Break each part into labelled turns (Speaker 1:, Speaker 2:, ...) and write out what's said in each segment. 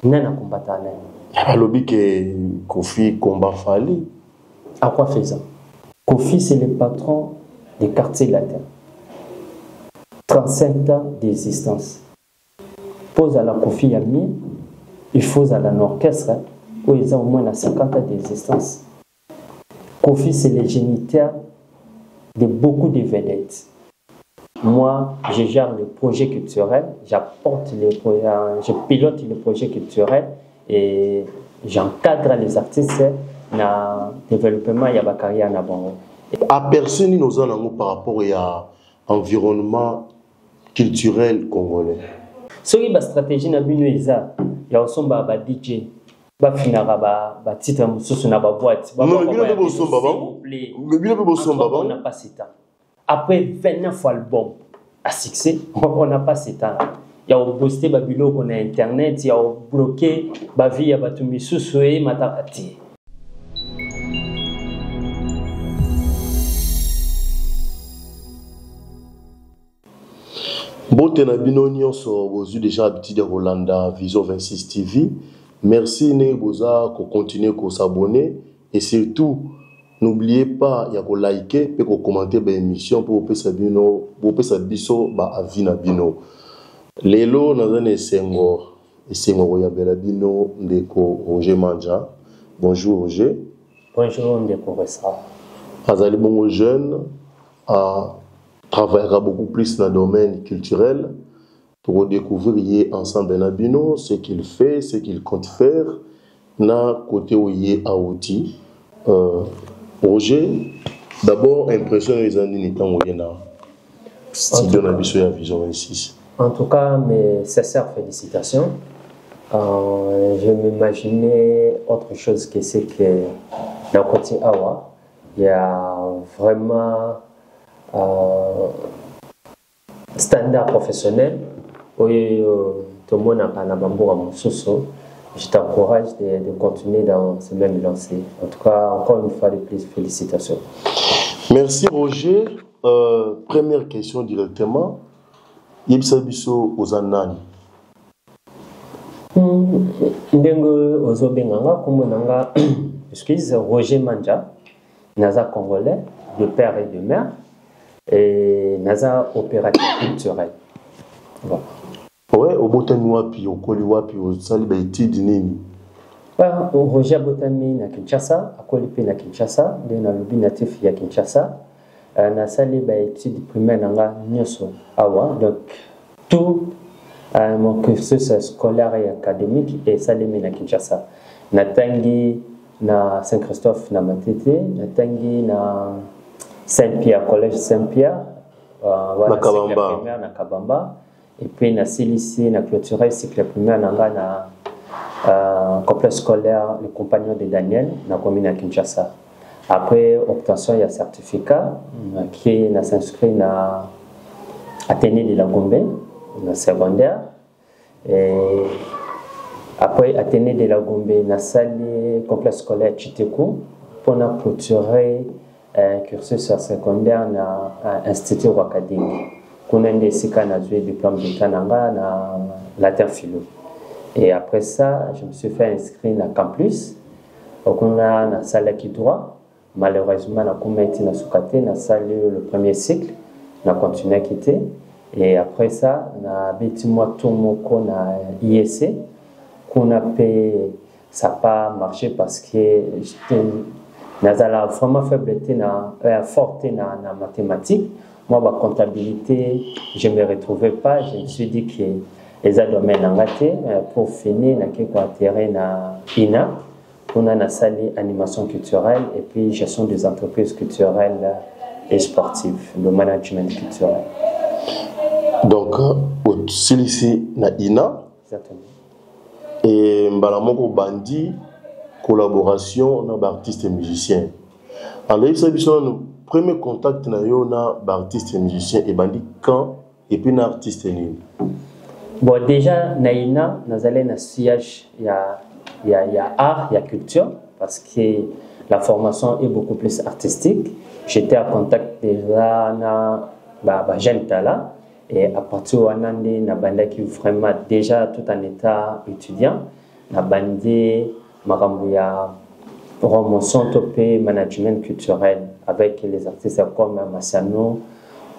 Speaker 1: Nana combattant.
Speaker 2: Alobi que Kofi combat Fali.
Speaker 1: À quoi faisant? Kofi, c'est le patron des quartiers latins. 35 ans d'existence. Pose à la Kofi Yami, il faut à l'orchestre, où ils ont au moins 50 ans d'existence. Kofi, c'est le géniteur de beaucoup de vedettes. Moi, je gère le projet culturel, je pilote le projet culturel et j'encadre les artistes dans le développement de la carrière.
Speaker 2: À personne nous en par rapport à l'environnement culturel congolais.
Speaker 1: Ce qui est la stratégie de il y a aussi des DJ. Ba titre mususu na ba boîte on n'a pas ce temps. Après 29 albums à succès, on n'a pas ce temps. Il y a posté babilo on a internet, il y a bloqué ba vie ya batu misusu et matakati.
Speaker 2: Bote na bino nyonso bozu déjà habitude de Rolanda Vision 26 TV. Merci Neboza pour continuer à s'abonner et surtout n'oubliez pas de liker et de commenter l'émission pour que ça biso ba avis na bino. Lelo na zane Senghor ya bela bino ndeko Roger Manja. Bonjour Roger.
Speaker 1: Bonjour ndeko Ressa.
Speaker 2: Azali bongo jeune à travaillera beaucoup plus dans le domaine culturel. Pour découvrir ensemble Nabino, ce qu'il fait, ce qu'il compte faire, na côté où il est à outil. Roger, d'abord, impression les années n'étant où il est là. Studio Nabiso à Vision 26.
Speaker 1: En tout cas, mes sincères félicitations. Je m'imaginais autre chose que c'est que dans le côté Awa, il y a vraiment standard professionnel. Oui, tout le monde a un bambou je t'encourage de continuer dans ce même lancé. En tout cas, encore une fois de plus, félicitations.
Speaker 2: Merci Roger. Première question directement. Yebsabiso Ozanani.
Speaker 1: Ndengo Ozobenganga, Kumonanga, excuse, Roger Manja, Naza Congolais, de père et de mère, et Naza opérateur culturel. Voilà.
Speaker 2: Ouais, au Botani wapi, au Koli wapi, au Saliba étude nini.
Speaker 1: Roger Botani na Kinshasa, à Kolipe na Kinshasa, de na lobi natif ya Kinshasa, na Saliba étude primaire nanga nyoso awa, donc tout mon cursus scolaire et académique est Salimi na Kinshasa. Na tangi na Saint-Christophe na Matete, na tangi na Saint-Pierre, collège Saint-Pierre, voilà, cycle primaire na Kabamba. Et puis, na lycée, na clôturé cycle primaire, na complexe scolaire, le compagnon de Daniel, na commune à Kinshasa. Après, obtention, il y a certificat qui est s'inscrit na Athénée de la Gombe, na secondaire. Et après, Athénée de la Gombe, na salle complexe scolaire Chitekou, pour na clôturer cursus secondaire na Institut Wakading. On a un diplôme de Kananga na latin philo. Et après ça, je me suis fait inscrire na campus. On a na salle qui droit. Malheureusement, na comité na Soukate, na salle le premier cycle, na continué à quitter. Et après ça, na biti moi tout moko na IEC. Qu'on a payé, ça n'a pas marché parce que j'étais na vraiment faiblité na forte na mathématiques. Moi, la comptabilité, je ne me retrouvais pas. Je me suis dit que les domaines ont raté. Pour finir, on a atterri na INA. On a une salle animation culturelle et puis gestion des entreprises culturelles et sportives, le management culturel.
Speaker 2: Donc, c'est ici na INA.
Speaker 1: Exactement.
Speaker 2: Et Mbalamoko Bandi, collaboration avec artistes et musiciens. Alors, il s'agit de premier contact na yo na artiste et musicien et bandi quand et puis na artiste ni.
Speaker 1: Bon déjà naina nazale na siège il y a art, il y a culture parce que la formation est beaucoup plus artistique. J'étais en contact déjà na jeune talent et à partir de na banda qui vraiment déjà tout en état étudiant na bandi makambo ya promotion topé management culturel avec les artistes comme Massano,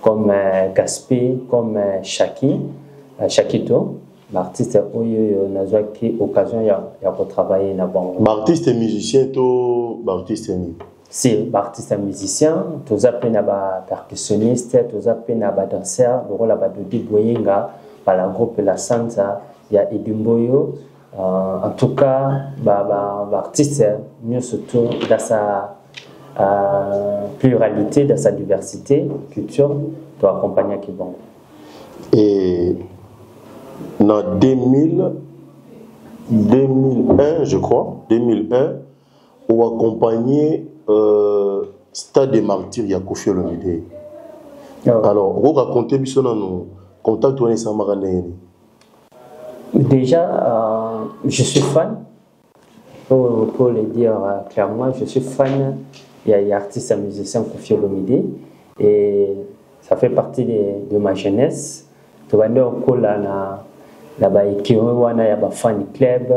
Speaker 1: comme Gaspé, comme Shakito, l'artiste oyo n'a qui occasion ya travailler na bango.
Speaker 2: Artiste et musicien to artiste ni.
Speaker 1: Si artiste musicien, tous appelés ba percussionniste, tous appelés ba danseur, le rôle ba Dodi Boyenga, par la groupe La Santa, il y a Edumboyo. En tout cas, l'artiste, mieux surtout dans sa pluralité, dans sa diversité, culture, doit accompagner Kibongo. Et
Speaker 2: en 2001, je crois, 2001, on a accompagné Stade des Martyrs, Yakofi Olomide. Alors, on va raconter nos contacts avec Samaranene.
Speaker 1: Déjà, je suis fan, pour le dire clairement, je suis fan. Il y a artiste et musicien Kofi Olomide et ça fait partie de ma jeunesse. Tu vas dire que là, il y a un fan club.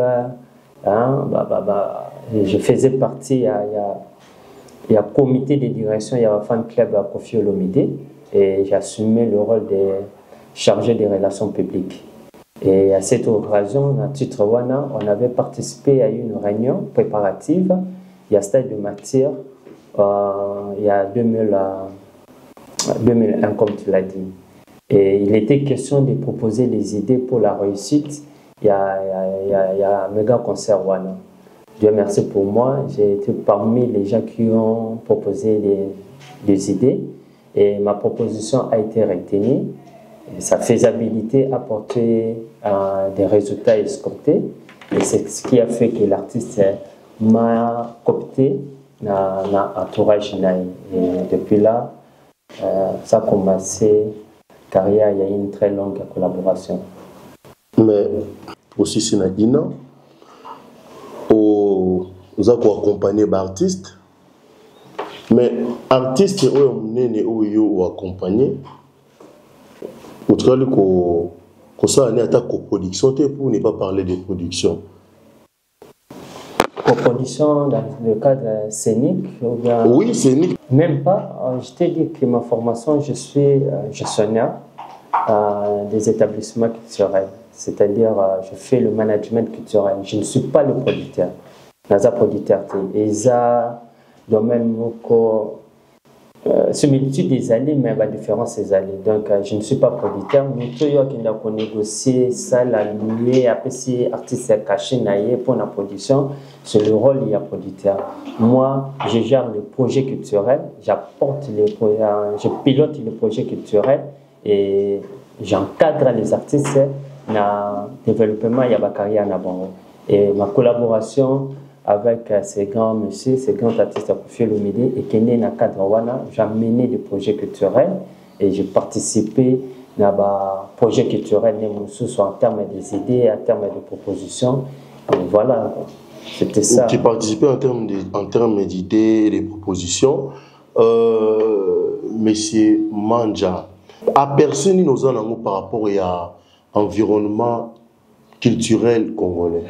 Speaker 1: Je faisais partie, il y a un comité de direction, il y a un fan club à Kofi Olomide et j'ai assumé le rôle de chargé des relations publiques. Et à cette occasion, à titre Wana, on avait participé à une réunion préparative. Il y a Stade de Martyrs, il y a 2001, comme tu l'as dit. Et il était question de proposer des idées pour la réussite. Il y a un méga concert Wana. Dieu merci pour moi, j'ai été parmi les gens qui ont proposé des idées. Et ma proposition a été retenue. Sa faisabilité a apporté des résultats escomptés et c'est ce qui a fait que l'artiste m'a coopté dans l'entourage. Et depuis là, ça a commencé, carrière, il y a eu une très longue collaboration.
Speaker 2: Mais aussi, c'est Nadina, nous avons accompagné des artistes, mais artistes qui ont accompagné. En tout cas, qu'on ait attaque coproduction, pour ne pas parler de production.
Speaker 1: Coproduction dans le cadre scénique ou bien...
Speaker 2: Oui, scénique.
Speaker 1: Même pas. Je t'ai dit que ma formation, je suis gestionnaire des établissements culturels. C'est-à-dire, je fais le management culturel. Je ne suis pas le producteur. Je ne suis pas producteur. Et ça, domaine similitude des années, mais la différence des années. Donc, je ne suis pas producteur, mais tout le monde qui a négocié ça, la liée, après si artiste caché pour la production, c'est le rôle du producteur. Moi, je gère le projet culturel, j'apporte je pilote le projet culturel et j'encadre les artistes dans le développement de la carrière. Et ma collaboration avec ces grands messieurs, ces grands artistes à Kofi Olomide et qui est né dans le cadre Wana, j'ai mené des projets culturels et j'ai participé dans des projets culturels, soit en termes des idées, en termes de propositions. Et voilà, c'était ça.
Speaker 2: Tu participais en termes d'idées et de propositions. Monsieur Manja, à personne nous en par rapport à l'environnement culturel congolais.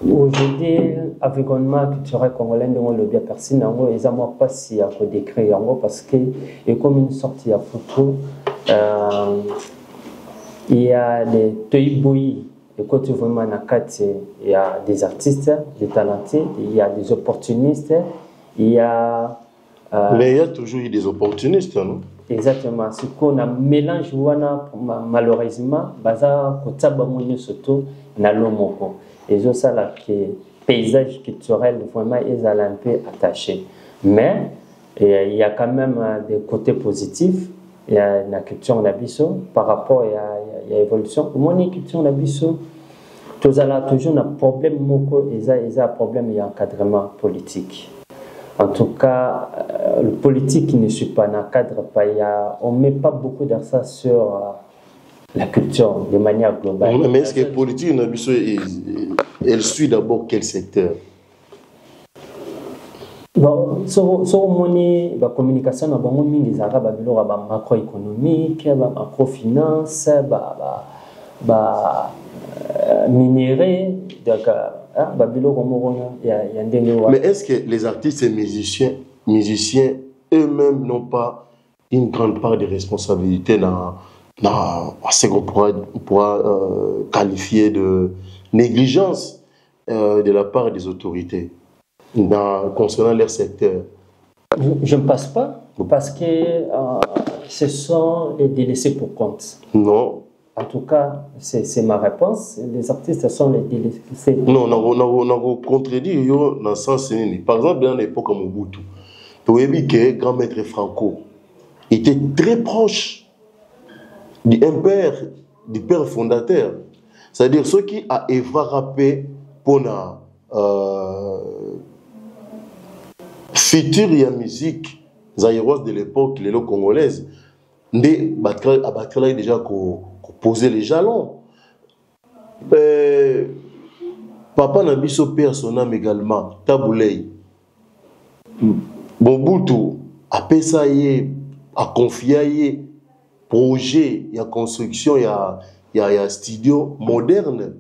Speaker 1: Aujourd'hui, l'environnement culturel congolais, on le bien personne, ils n'ont pas si à décrire parce que et comme une sortie à photo, il y a des toiboui, et quand tu vois il y a des artistes, des talentés, il y a des opportunistes, il y a.
Speaker 2: Mais il y a toujours eu des opportunistes, non?
Speaker 1: Exactement. Ce qu'on a mélange, malheureusement, baza kotaba moni surtout na lomoko. Et je sais là que paysage culturel vraiment ils allaient un peu attachés. Mais il y a quand même des côtés positifs. Il y a la culture nabiso par rapport à l'évolution. Mon culture nabiso, tous allons toujours un problème moko. Ils ont un problème il y a encadrement politique. En tout cas, le politique ne suit pas dans le cadre, on ne met pas beaucoup d'accent sur la culture de manière globale.
Speaker 2: Mais est-ce que la politique, elle suit d'abord quel secteur?
Speaker 1: Bon, sur la communication, il y a des macroéconomiques, macrofinance, minéré. Donc,
Speaker 2: mais est-ce que les artistes et musiciens eux-mêmes n'ont pas une grande part de responsabilité dans ce qu'on pourra qualifier de négligence de la part des autorités concernant leur secteur?
Speaker 1: Je ne pense pas, parce que ce sont les délaissés pour compte.
Speaker 2: Non.
Speaker 1: En tout cas, c'est ma réponse. Les artistes sont les délaissés.
Speaker 2: Non, on a contredit dans le sens. Par exemple, dans l'époque de Mobutu, tu as vu que grand maître Franco était très proche du père fondateur. C'est-à-dire ceux qui a œuvré pour la future musique zaïroise de l'époque, les congolaises, mais a déjà poser les jalons. Papa Nabiso perd son âme également, Taboulay. Mobutu a payé, a confié projet, il y a construction, il y a studio moderne.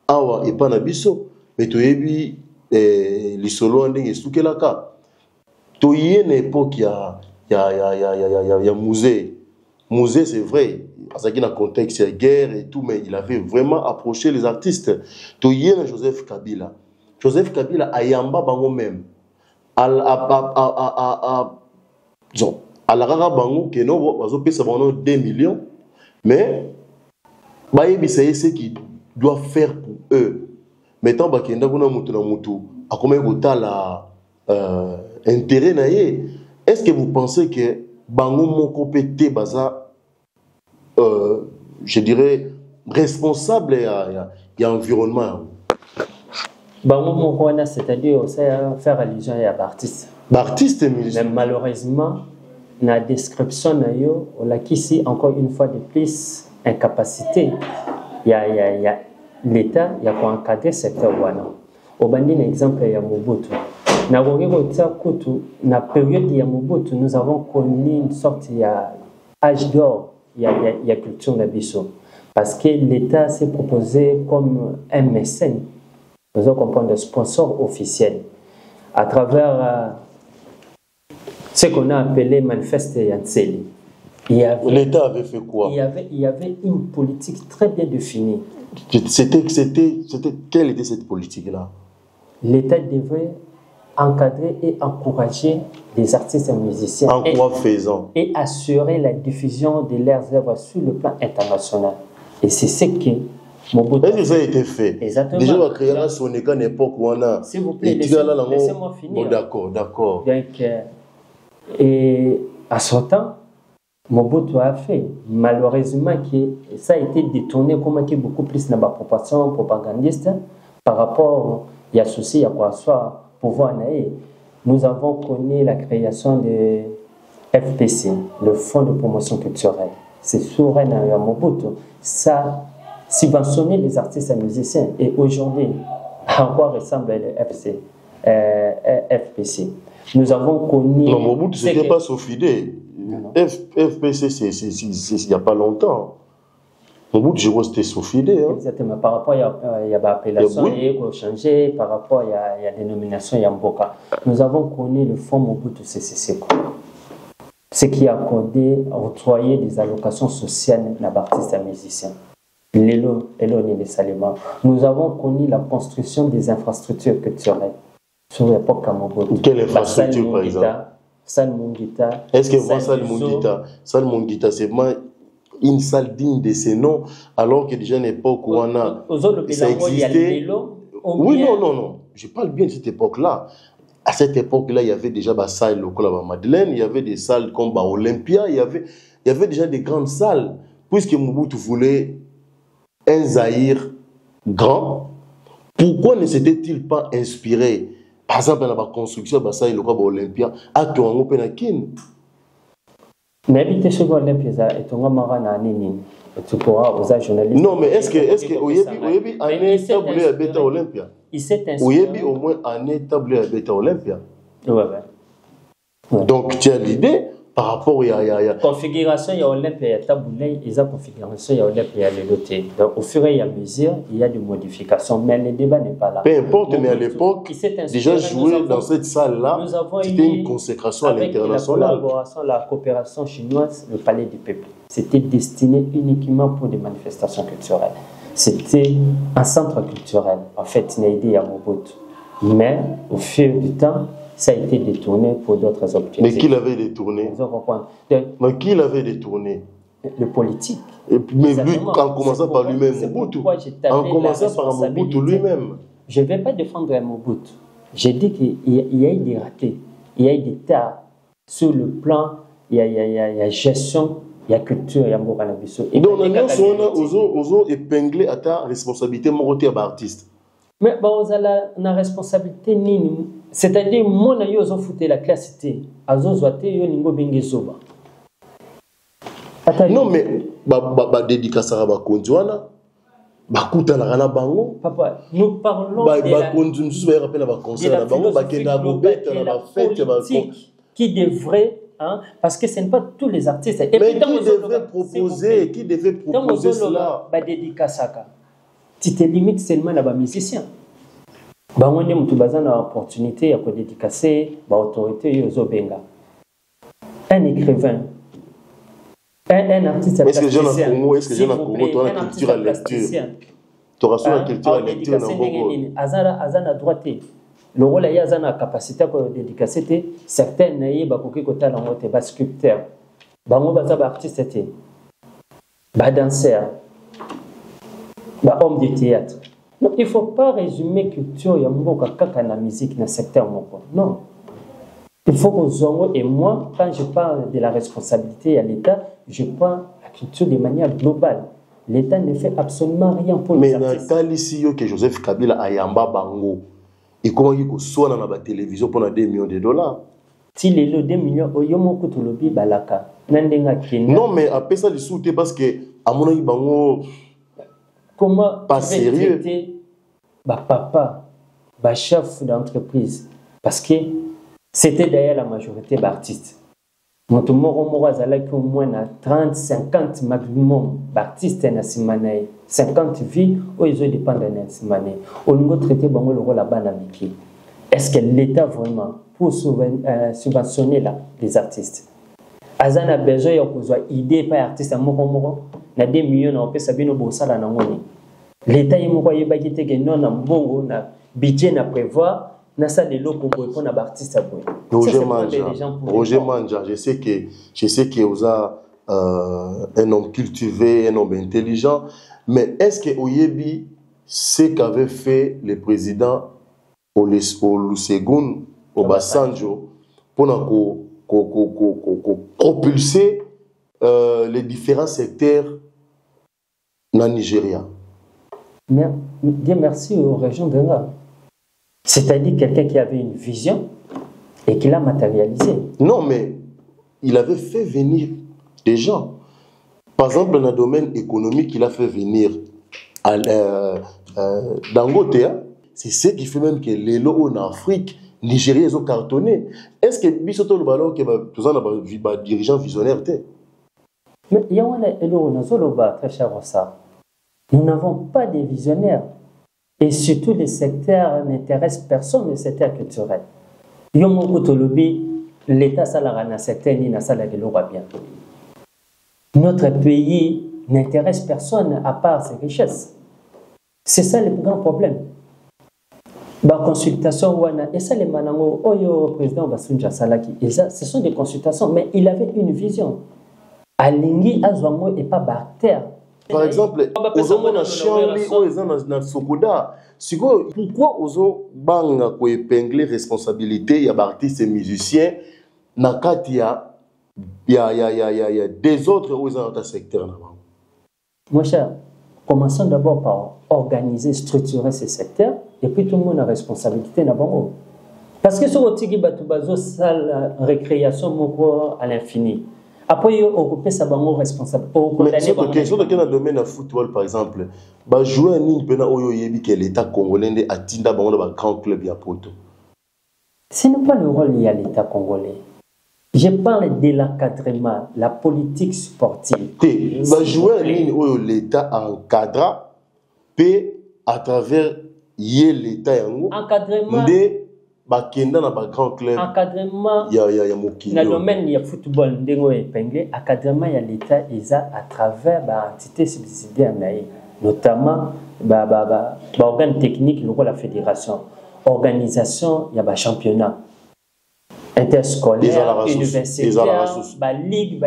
Speaker 2: Awa et pas Nabiso. Mais tu as vu les solos en dingue, c'est tout là cas. Tu as une époque, il y a musée. Musée, c'est vrai. Parce qu'il y a un contexte, il y a guerre et tout, mais il avait vraiment approché les artistes. Tu as Joseph Kabila. Joseph Kabila a yamba bango même. À la rara bango, que non, on a 2 millions. Mais, c'est ce qu'ils doivent faire pour eux. Mais tant qu'il y a à combien de intérêt naïe. Est-ce que vous pensez que bango moko pété baza je dirais responsable il y a environnement?
Speaker 1: Bango moko c'est-à-dire faire allusion à l'artiste.
Speaker 2: L'artiste musicien.
Speaker 1: Mais malheureusement, la description nayo on l'a ici encore une fois de plus incapacité. Il y a l'État, il y a quoi encadrer secteur wana. Au bandi l'exemple ya Mobutu. Na la période de Mobutu, nous avons connu une sorte de âge d'or, il y a culture de Bissau. Parce que l'État s'est proposé comme un mécène, nous allons comprendre un sponsor officiel, à travers ce qu'on a appelé manifeste Yanseli.
Speaker 2: L'État avait fait quoi?
Speaker 1: Il y avait une politique très bien définie.
Speaker 2: Quelle était cette politique-là?
Speaker 1: L'État devait encadrer et encourager les artistes et musiciens.
Speaker 2: En quoi faisant?
Speaker 1: Et assurer la diffusion de leurs œuvres sur le plan international. Et c'est ce que Mobutu.
Speaker 2: Est-ce que ça a été fait?
Speaker 1: Exactement.
Speaker 2: Déjà, on va créer un son à l'époque où on a.
Speaker 1: S'il vous plaît, laissez-moi finir.
Speaker 2: Bon, d'accord.
Speaker 1: Donc, et à ce temps, Mobutu a fait. Malheureusement, ça a été détourné comme beaucoup plus dans la proportion propagandiste par rapport il y a souci, il y a quoi soit pouvoir naïf. Nous avons connu la création de FPC, le Fonds de promotion culturelle. C'est sur un Mobutu. Ça subventionnait les artistes et musiciens. Et aujourd'hui, à quoi ressemble le FPC? Nous avons connu.
Speaker 2: Non, Mobutu, ce n'était pas Sofidé. FPC, il n'y a pas longtemps. Mobutu, je vois c'était Sofidé.
Speaker 1: Exactement. Par rapport, il y a l'appellation, il y a changé. Par rapport, il y a dénomination, il y a Mboka. Nous avons connu le fonds Mobutu CCC. Ce qui a accordé, octroyé des allocations sociales à l'artiste et musicien. L'élo des Salima. Nous avons connu la construction des infrastructures culturelles sur l'époque à Mobutu.
Speaker 2: Quelle infrastructure, par exemple?
Speaker 1: Salle Mungita.
Speaker 2: Est-ce que vous Salle Mungita? Salle Mungita, c'est une salle digne de ces noms, alors que déjà à une époque où on a. Ça existait. Oui, non. Je parle bien de cette époque-là. À cette époque-là, il y avait déjà des salles locales à Madeleine, il y avait des salles comme Olympia, il y avait déjà des grandes salles. Puisque Mobutu voulait un Zaïre grand, pourquoi ne s'était-il pas inspiré, par exemple, dans la construction de la salle locale à Olympia, à Toango Penakin?
Speaker 1: N'habitez chez Olympia et Toango Marana Nini. Tu pourras aux journalistes.
Speaker 2: Non, mais est-ce que Oyebi année tablé à Beta Olympia?
Speaker 1: Il s'est inspiré.
Speaker 2: Oyebi au moins année tablé à Beta Olympia.
Speaker 1: Ouais.
Speaker 2: Donc tu as l'idée, par rapport à
Speaker 1: configuration, il y a Olympe, il y a Taboulay, il y a configuration, il y a Olympe, il y a le loté. Donc, au fur et à mesure, il y a des modifications, mais le débat n'est pas là.
Speaker 2: Peu importe, mais à l'époque, déjà jouer dans cette salle-là, c'était une consécration à l'international.
Speaker 1: La collaboration, la coopération chinoise, le Palais du Peuple, c'était destiné uniquement pour des manifestations culturelles. C'était un centre culturel, en fait, une idée à Mobutu. Mais au fil du temps, ça a été détourné pour d'autres objectifs.
Speaker 2: Mais qui l'avait détourné? Mais qui l'avait détourné?
Speaker 1: Le politique.
Speaker 2: Mais lui, en commençant par lui-même, Mobutu. En commençant par Mobutu lui-même.
Speaker 1: Je ne vais pas défendre Mobutu. J'ai dit qu'il y a eu des ratés. Il y a eu des tas sur le plan, il y a gestion, il y a culture, il y a Moranabiso.
Speaker 2: Donc, on a épinglé à ta responsabilité, mon côté artiste.
Speaker 1: Mais on a la responsabilité, c'est-à-dire, moi, je foutu la classité.
Speaker 2: Non, mais dédicace à Bakondouana, Bakuta la bango.
Speaker 1: Papa, nous parlons de la politique qui devrait, parce que ce n'est pas tous les artistes. Et
Speaker 2: mais qui devait proposer cela?
Speaker 1: Tu te limites seulement à les musiciens. On a une opportunité de dédicacer l'autorité aux Benga. Un écrivain, un artiste
Speaker 2: est-ce que j'ai un Congo, est-ce que j'ai un Congo, tu as la culture à lecture? Tu auras la culture à lecture dans le Congo.
Speaker 1: Azana droite. Le rôle est la capacité de dédicacer. Certains n'aient pas de côté de sculpteur. Bango baza artiste était. Danseur. Homme de théâtre. Donc, il ne faut pas résumer culture et la musique dans le secteur. Non. Il faut que et moi, quand je parle de la responsabilité à l'État, je parle la culture de manière globale. L'État ne fait absolument rien pour les artistes.
Speaker 2: Mais dans le cas que Joseph Kabila a yamba bango, et comment il soit dans la télévision pour 2 millions de dollars?
Speaker 1: Si les 2 millions, balaka.
Speaker 2: Non, mais après ça, il soutient parce que, à mon avis, bango.
Speaker 1: Comment
Speaker 2: pas sérieux
Speaker 1: papa, chef d'entreprise, parce que c'était d'ailleurs la majorité d'artistes. Mon moro au moins 30, 50 maximum d'artistes na simanae, 50 vies où ils dépendent de simanae. On nous traiter le rôle là-bas dans le. Est-ce que l'État vraiment pour subventionner là les artistes? Azan a besoin de idée par artiste à Moko na 2 millions na opesa bino bosala na ngoni. L'État y moko yebaki te que non na mbongo na budget na prévoir na ça de loko pour na artiste boy.
Speaker 2: Roger Manja, je sais que vous a un homme cultivé, un homme intelligent, mais est-ce que Oyebi ce qu'avait fait le président Olusegun Obasanjo pour propulser les différents secteurs dans le Nigeria?
Speaker 1: Dieu merci aux régions de là. C'est-à-dire quelqu'un qui avait une vision et qui l'a matérialisé.
Speaker 2: Non, mais il avait fait venir des gens. Par exemple, dans le domaine économique, il a fait venir Dangote. C'est ce qui fait même que les lots en Afrique, Nigeria, ils ont cartonné. Est-ce que Bissoto le ballon qui est dirigeant visionnaire?
Speaker 1: Mais il y a un très cher ça. Nous n'avons pas de visionnaires. Et surtout, les secteurs n'intéressent personne, le secteur culturel. L'État salara na secteur ni na sala de l'Europe bien. Notre pays n'intéresse personne à part ses richesses. C'est ça le grand problème. Consultation et ça les manango oyo président Basunja Salaki, ce sont des consultations, mais il avait une vision. Alingi azwango et pas bactère.
Speaker 2: Par exemple, pourquoi banga ko épingler responsabilité il y a artistes et musiciens na katia il y a des autres où ils ont un secteur là.
Speaker 1: Mon cher, commençons d'abord par organiser, structurer ces secteurs et puis tout le monde a responsabilité d'abord. Parce que sur le tigi batubazo salle récréation moko à l'infini. Après, on occupe sa bango responsable.
Speaker 2: Mais sur le domaine du football, par exemple, jouer un ligne pena oyo yebi que l'État congolais a tinda bango dans un grand club ya poto.
Speaker 1: Ce n'est pas le rôle lié à l'État congolais. Je parle de l'encadrement, la politique sportive.
Speaker 2: Va jouer en ligne où l'État encadra, et à travers l'État
Speaker 1: encadrement.
Speaker 2: Bakenda na ba grand club.
Speaker 1: Encadrement.
Speaker 2: Il y a Mokino.
Speaker 1: Dans le domaine du football, encadrement il y a l'État à travers l'entité subsidiaire, notamment l'organe technique, la fédération, organisation, il y a le championnat interscolaire, universitaire, la ligue,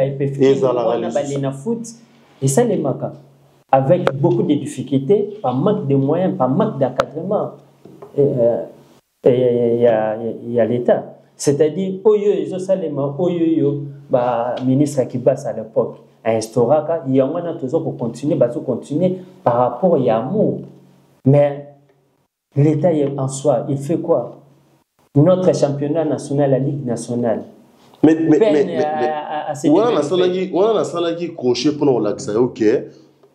Speaker 1: la foot, et ça les manque. Avec beaucoup de difficultés, par manque de moyens, par manque d'encadrement. Il y a l'État. C'est-à-dire, le ministre qui passe à l'époque a instauré, il y a toujours pour continuer par rapport à l'amour. Mais l'État en soi, il fait quoi? Notre championnat national, la Ligue nationale.
Speaker 2: Mais on a salagi crochet pour l'accès, ok.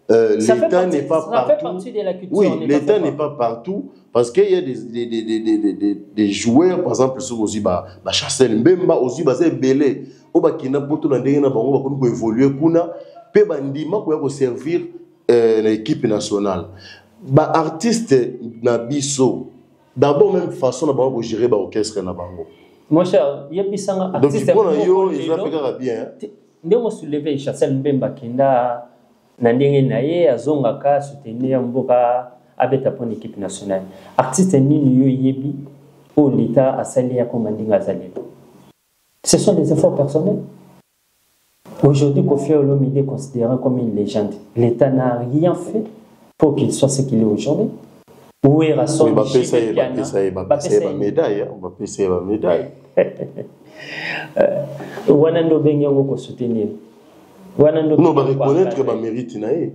Speaker 2: L'État n'est pas partout. Oui, l'État n'est pas partout parce qu'il y a des joueurs, par exemple, sur aussi Chassel Mbemba, aussi Belé, au Bakina Poto Landena Bango, comme évoluer Kuna, pe bandima pour servir l'équipe nationale. Artiste Nabiso, d'abord même façon de bango gérer l'orchestre na bango.
Speaker 1: Mon cher, il y a bisanga artiste. Donc
Speaker 2: il va bien.
Speaker 1: Ndé mo soulever Chassel Mbemba kinda na ndenge na ye azongaka soutenir mboka abeta pour l'équipe nationale. Artiste nini yo yebi au l'État asali ya komandinga azali. Ce sont des efforts personnels. Aujourd'hui, Kofi Olomide est considéré comme une légende. L'État n'a rien fait pour qu'il soit ce qu'il est aujourd'hui. Où est Rasson?
Speaker 2: On va payer la médaille. On va payer la médaille.
Speaker 1: Wanando Benyango ko soutenir.
Speaker 2: Non, va reconnaître que ma mérite nae.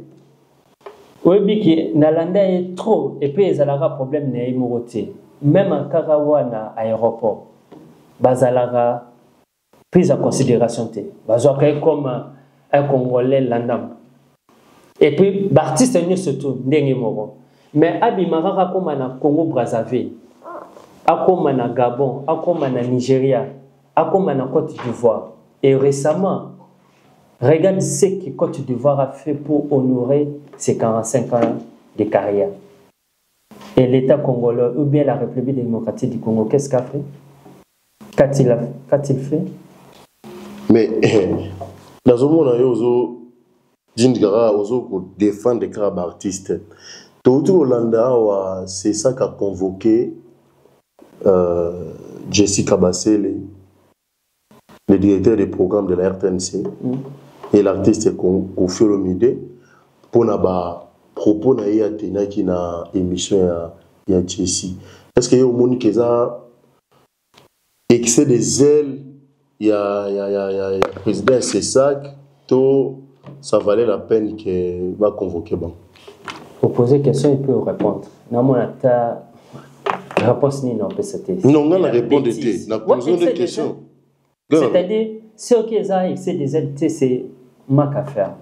Speaker 1: Oui, biki nalanda est trop et puis ils aura problème na imoroté. Même en Karawana aéroport, bazalara prise en considération té. Bazoka comme un Congolais landam. Et puis l'artiste est surtout ndenge moro. Mais abimara comme na Congo Brazzaville, comme na Gabon, comme na Nigeria, comme na Côte d'Ivoire et récemment regarde ce que Côte d'Ivoire a fait pour honorer ses 45 ans de carrière. Et l'État congolais, ou bien la République démocratique du Congo, qu'est-ce qu'a fait? Qu'a-t-il fait?
Speaker 2: Mais, dans ce monde, il y a défendre des crabes artistes. Tout Hollanda, c'est ça qu'a convoqué Jessica Bassele, le directeur des programmes de la RTNC. Et l'artiste Kofi Olomide pour na propos na yatena qui na émission ya Chelsea. Est-ce que yo moni que ça excès des ailes ya président Cessac to ça valait la peine que va convoquer bon.
Speaker 1: Vous posez question il peut répondre. Normalement ta réponse ni non peut c'était.
Speaker 2: Non, on a répondu na poser des questions.
Speaker 1: C'est-à-dire ce que ça excès des ailes c'est ma affaire.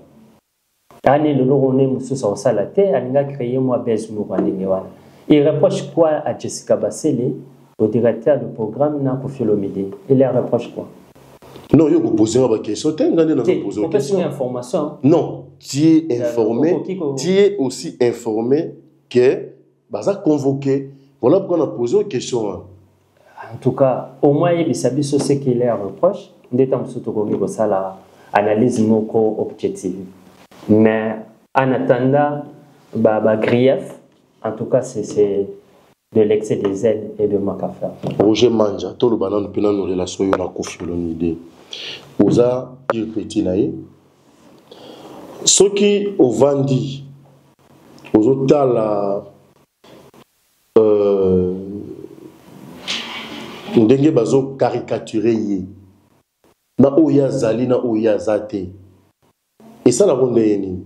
Speaker 1: Année le loroné monsieur sur salate, elle a créé moi base mourandéwa. Il reproche quoi à Jessica Bassele, au directeur du programme na Kofi Olomide? Il leur reproche quoi?
Speaker 2: Non, il faut poser une question. Tu as
Speaker 1: poser une information.
Speaker 2: Non, tu es informé. Tu es aussi informé que baza convoqué. Voilà pourquoi on a posé une question.
Speaker 1: En tout cas, au moins il s'habille sur ce qu'il leur reproche. Ndeta msuto komi ko sala analyse moko objective. Mais en attendant, grief, en tout cas, c'est de l'excès des ailes et de manque à faire.
Speaker 2: Roger Manja, tout le banan de nos relations avec Kofi Olomide. Oza, il petit naïe. Ce qui au vendi, aux hôtels, ndenge bazo caricaturer na oya zali na oya zate. Et ça, la ronde est née.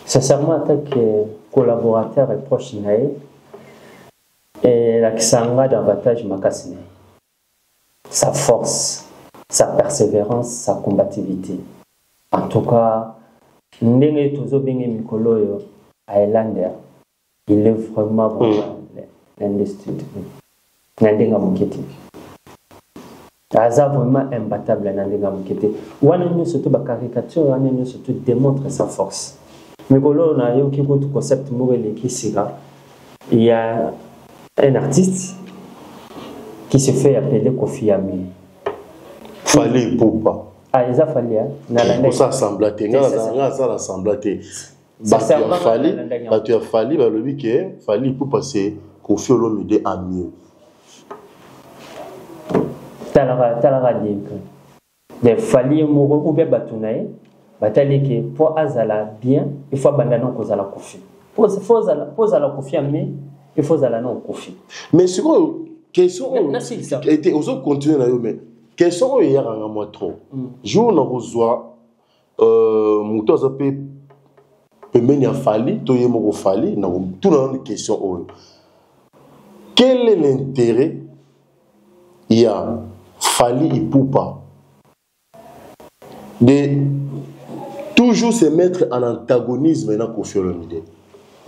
Speaker 1: Sincèrement, en tant que collaborateur et proche naïf, et la Kisanga davantage Makassine. Sa force, sa persévérance, sa combativité. En tout cas, Ndenge Tozo Benge Mikolo Highlander, il est vraiment l'industrie. Nandenga Muketi. Aza vraiment imbattable dans les gammes qui étaient. Ou on surtout la caricature, on surtout démontre sa force. Mais quand on a un concept qui sera, il y a un artiste qui se fait appeler Kofi Ami.
Speaker 2: Fallait pour pas.
Speaker 1: Ah, il a fallu.
Speaker 2: Pour ça semblaté. Ça semblaté. Tu as fallu, le but que fallait pour passer Kofi Olomide à mieux.
Speaker 1: Talara dit que fallait ou bien batunaye, batali que pour azala bien, il faut abandonner cause à la Kofi. Pour la Kofi Ami, il faut aller non Kofi.
Speaker 2: Mais sur question était aux autres continuer là mais question hier en moi trop. Jour on reçoit muto zape pemeni a fali to yemo fali na tout dans une question. Quel est l'intérêt il y a Fali et Poupa de toujours se mettre en antagonisme dans Kofi Olomide?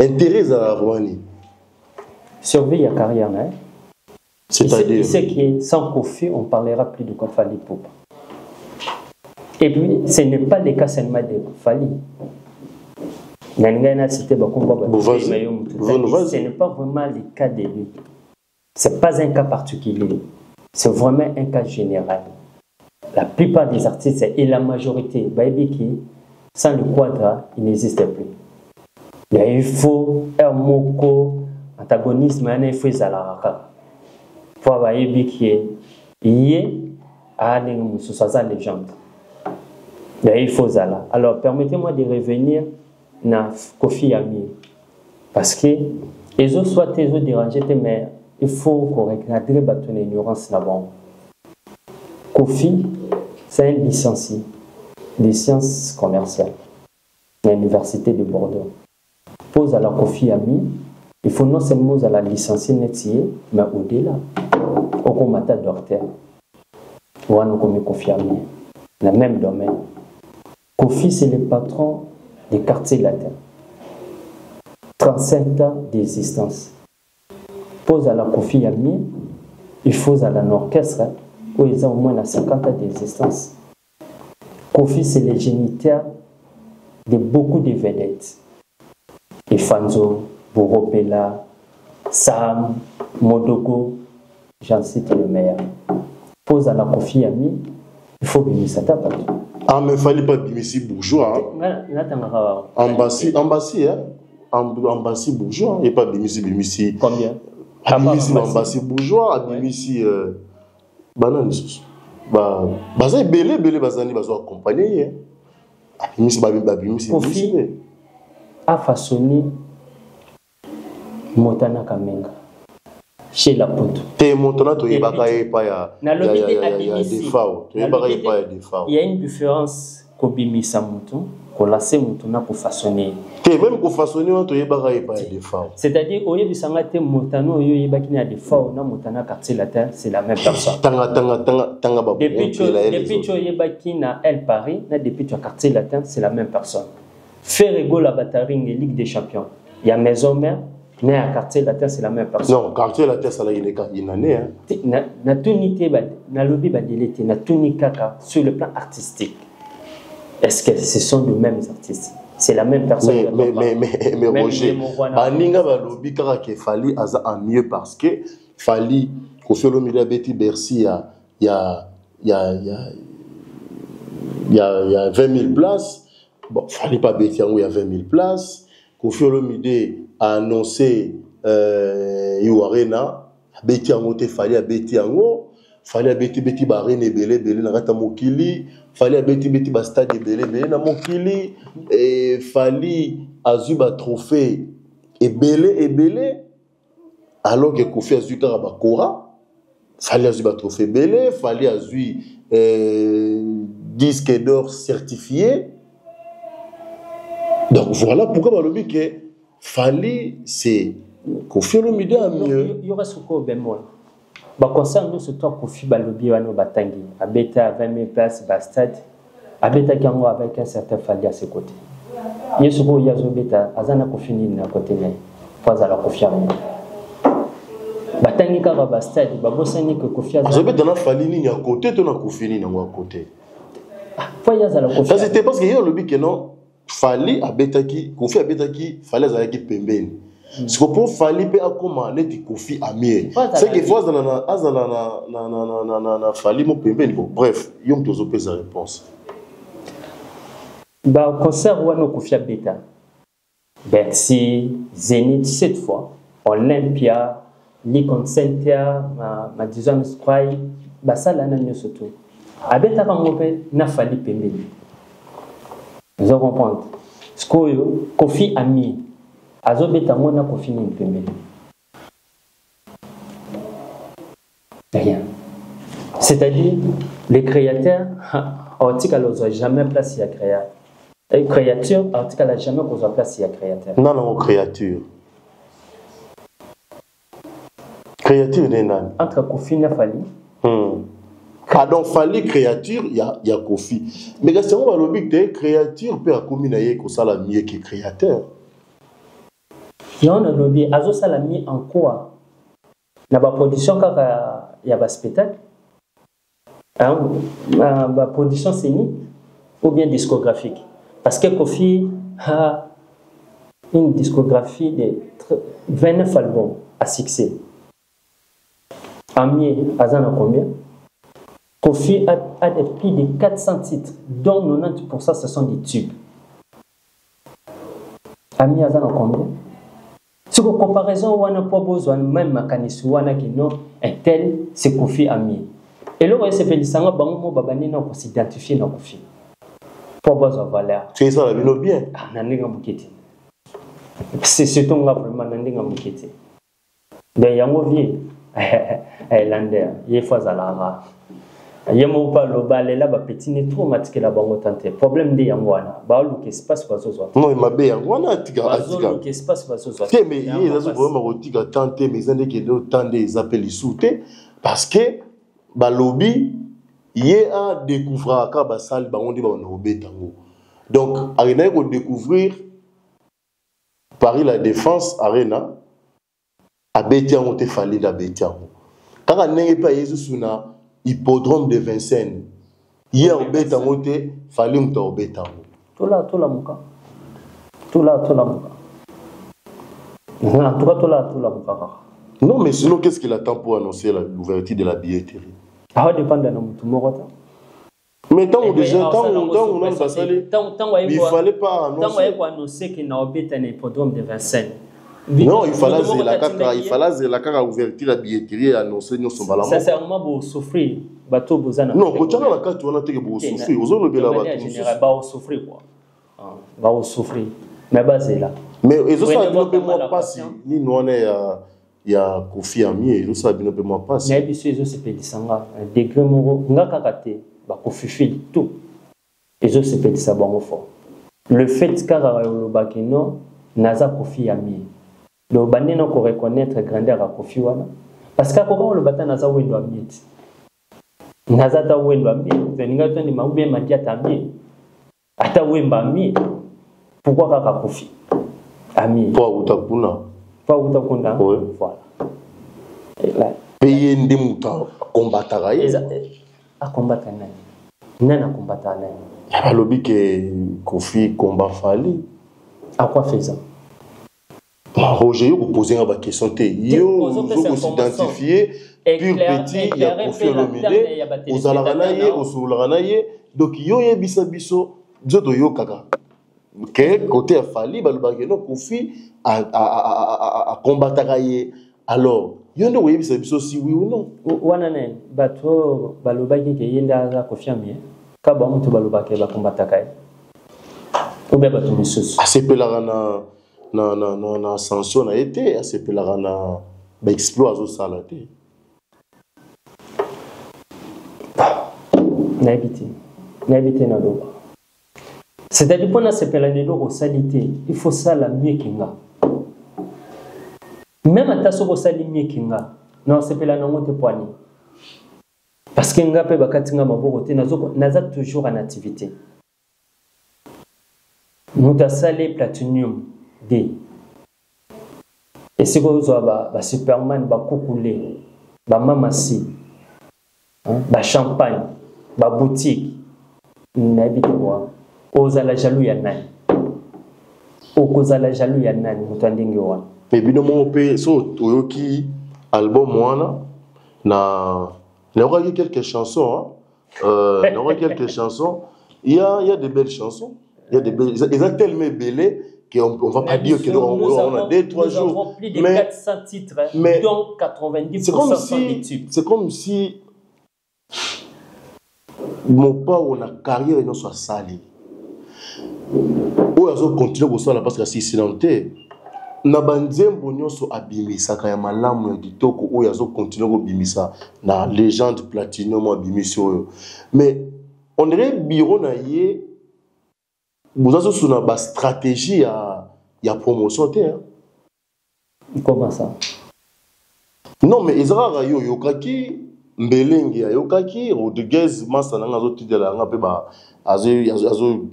Speaker 2: Intérêt à la Rwani.
Speaker 1: Surveille la carrière, hein?
Speaker 2: C'est-à-dire.
Speaker 1: Il sait que sans Kofi, on ne parlera plus de Fali Poupa. Et puis, ce n'est pas le cas seulement de Fali. Ce n'est pas vraiment le cas de lui. Ce n'est pas un cas particulier. C'est vraiment un cas général. La plupart des artistes et la majorité, Baïbiki, sans le quadra, il n'existe plus. Il faut un moko, antagonisme, il faut Zalaraka. Pour Baïbiki, il y a une légende. Il faut Zala. Alors, permettez-moi de revenir à Kofi Ami. Parce que les autres soit les autres dérangés, mais il faut qu'on regarde l'ignorance là-bas. Kofi, c'est un licencié des sciences commerciales à l'université de Bordeaux. Pose à la Kofi Ami, il faut non seulement à la licencier métier, mais au-delà, au combattant docteur. Ou à nous comme Kofi Ami, dans le même domaine. Kofi, c'est le patron des quartiers latins. 35 ans d'existence. Pose à la Kofi Ami, il faut à l'orchestre où ils ont au moins 50 ans d'existence. Kofi, c'est le géniteur de beaucoup de vedettes. Ifanzo, Boropela, Sam, Modoko, j'en cite le meilleur. Pose à la Kofi Ami, il faut bien ça tape.
Speaker 2: Ah, mais il ne fallait pas Bimissi bourgeois. Ambassy, hein? Ambassy bourgeois, et pas Bimissi.
Speaker 1: Combien?
Speaker 2: Ambassy bourgeois, Bimissi. Banane. Bazai belé, bazani, bazo accompagné. Bimissi.
Speaker 1: Kofi a façonné Motana Kamenga. Chez la pote. Il y a une différence Kobimi Samuto, Kolase Mutuna pour façonner.
Speaker 2: Même pour façonner,
Speaker 1: c'est-à-dire, au lieu de s'engager Motano, il y a des fois, Motana quartier latin, c'est la même personne. Depuis que tu es na El Paris, depuis que tu as quartier latin, c'est la même personne. Faire égaux la bataille de Ligue des Champions. Il y a Maison Mère. Mais à quartier latin, c'est la même personne.
Speaker 2: Non, quartier latin, ça il est une année.
Speaker 1: Na tunité, na lobby badilité, na tunikaka sur le plan artistique. Est-ce que ce sont les mêmes artistes? C'est la même personne.
Speaker 2: Mais Roger, baninga ba lobby kaka ke fali aza en mieux parce que fali Kofi Olomide Betty Bercy il y a 20 000 places. Bon, fallait pas Betty il y a 20 000 places. Kofi Olomide a annoncé Arena, Betty Ango te fallait à Betty Ango, fallait à Betty Barene Belé na rata mokili, fallait à Betty ba stade Belé na mokili, et fallait à Zuba trophée et Belé, alors que Kofi a Zuba Karabakora, fallait à Zuba trophée Belé, fallait à Zuba disque d'or certifié. Donc voilà pourquoi on dit que Fali, c'est Kofi Olomide à mieux.
Speaker 1: Il y aura ce qu'on bémol. Concernant ce temps Kofi Balobi Wano Batangi, Abeta 20 000 places, Bastad, Abeta Kango avec un certain Fali à ses côtés. Il y a ce qu'on y a Zobeta, Azana Kofi Nina à côté, mais pas à la Kofi Ami. batangi kaka ba stade babosani que Kofi Azala
Speaker 2: azobe dans fali ni à côté to na Kofi ni à côté
Speaker 1: Foya Azala Kofi
Speaker 2: ça c'était parce que yo lobi que non fali abetaki Kofi abetaki fali azalaki pembeni ce que pour fali pe akoma neti Kofi amie c'est que fois azala na fali mo pembeni bon bref yo mtozo pesa réponse
Speaker 1: ba concert wana Kofi abeta Bercy Zénith cette fois Olympia Lincoln Center Madison Square basala na nyoso to abeta kangope na fali pembeni vous comprenez ce que Kofi ami azobeta mona Kofi ni pembeni rien c'est-à-dire les créateurs article n'ont jamais place à créer et créature article n'a jamais posé place à créateur
Speaker 2: non créature créature n'est nan
Speaker 1: entre Kofi na fali
Speaker 2: pardon fali créature il y a Kofi mais quand on va l'objecter créature peut accommoder que ça la mieux que créateur
Speaker 1: il y a un lobby azo salami en quoi na ba production kaka ya ba spectacle ba production scénique ou bien discographique parce que Kofi a une discographie de 29 albums à succès. Ami Azana combien? Kofi a des plus de 400 titres, dont 90% ce sont des tubes. Ami Azana combien? Si vous comparaison, on n'a pas besoin même mécanisme, on a qui non, un tel, c'est Kofi Ami. Et là, on s'est fait ça, on s'est identifié dans Kofi. Pas besoin de valeur.
Speaker 2: C'est ça, la vie bien.
Speaker 1: C'est surtout vraiment Nandinga Mukete. De Yangovier, Lander, Yefwa Zalara. Yemo pas le balai là, petit n'est trop matique là, bango tante. Problème de Yangwana. Baou qui se passe pas ce soir.
Speaker 2: Non, il m'a bien Yangwana, tika.
Speaker 1: Baou qui se passe pas ce soir.
Speaker 2: Mais il y a des vraiment rotika tante, mais il y a des tante des appels soutés parce que balobi il a découvert que basal bango di bango betango. Donc, arena ko découvrir Paris la Défense Arena a Betiango te fali la Betiango. Quand on n'est pas Jésus na hippodrome de Vincennes, hier au Betango te fali mta au Betango.
Speaker 1: Tola muka. Tola muka. En tout cas tola muka.
Speaker 2: Non, mais sinon qu'est-ce qu'il attend pour annoncer l'ouverture de la billetterie?
Speaker 1: Ah, dépend de notre morota.
Speaker 2: Mais tant déjà, tant on a passé, il fallait pas annoncer.
Speaker 1: Tant on a annoncé qu'il n'a pas un hippodrome de Vincennes.
Speaker 2: Non, il fallait la carte ouverture la billetterie et annoncer nous sommes là.
Speaker 1: Sincèrement, vous souffrir, bateau vous en.
Speaker 2: Non, quand tu as la carte, on a été pour souffrir. Vous avez la
Speaker 1: bateau. Bah, souffrir quoi. Bah, souffrir. Mais bah c'est là.
Speaker 2: Mais ils ont ça bien moi pas si ni nous on est il y a Kofi Ami, ils ont ça bien moi pas si.
Speaker 1: Mais bien sûr ils ont se pédé sanga degré moro ngaka kate ba Kofi fil tout. Ils ont se pédé ça bon fort. Le fait qu'ara le bakino naza Kofi Ami. Le bandé ko reconnaître grandeur à Kofi wana parce que quand le bata naza wendo amiet. Naza ta wendo amiet, veninga to ni maube madia tamie. Ata wemba amiet. Pourquoi kaka Kofi Ami?
Speaker 2: Toi utakuna.
Speaker 1: Toi utakuna.
Speaker 2: Oui.
Speaker 1: Voilà.
Speaker 2: Payer ndemuta combattre
Speaker 1: à combattre nani? Nana combattre nani?
Speaker 2: Ya lobi que Kofi combat fali.
Speaker 1: À quoi faisant?
Speaker 2: Roger, vous posez une question. Vous s'identifiez, pur petit, il y a Kofi Olomide, aux Alaranaye, aux Soulanaye. Donc, il y a bisabiso, Zoto yo kaka. Côté a fallu, Balbageno, Kofi a combattre. Alors, il y a un bisabiso si oui ou non.
Speaker 1: Wanane, bato, Balobagi qui est là, Kofi Ami, Kabam, tu Balobaki, va combattre. Ou bien bato, monsieur.
Speaker 2: Assez peu la na ascension a été assez peu la na exploit au salade
Speaker 1: na éviter na do c'est-à-dire pour na se pelane do au salité il faut ça la mieux kinga même à taso au sali mieux kinga non se pelane ngote poani parce que nga pe bakatinga maboko te naza toujours en activité nous ta salé platinum D. Et si vous avez Superman, Koukoulé, Mamasi, champagne, boutique, n'habite quoi. Oza la jaloux yanani. Oza la jaloux yanani, mutandingi wana.
Speaker 2: Mais bien mon père, so toyoki album wana na n'aura quelques chansons, n'aura quelques chansons. Il y a des belles chansons. Il y a des belles. Ils ont tellement belles qu'on ne va pas dire qu'on a 2-3 jours.
Speaker 1: Nous avons plus de 400 titres, dont 90% sont des tubes.
Speaker 2: C'est comme si mon pas on a carrière non soit sali. Ou azo continuer pour ça parce que si silenté na banzembo nyonso abimisa kaya malamu ya kitoko ou azo continuer ko bimisa na légende platinum abimisi oyo. Mais on dirait bureau na yé vous avez sur une stratégie à promotion.
Speaker 1: Comment ça?
Speaker 2: Non, mais Ezra Rayo Yokaki, Mbelenge Yokaki, Rodriguez, Massananga, Zotidela, Azo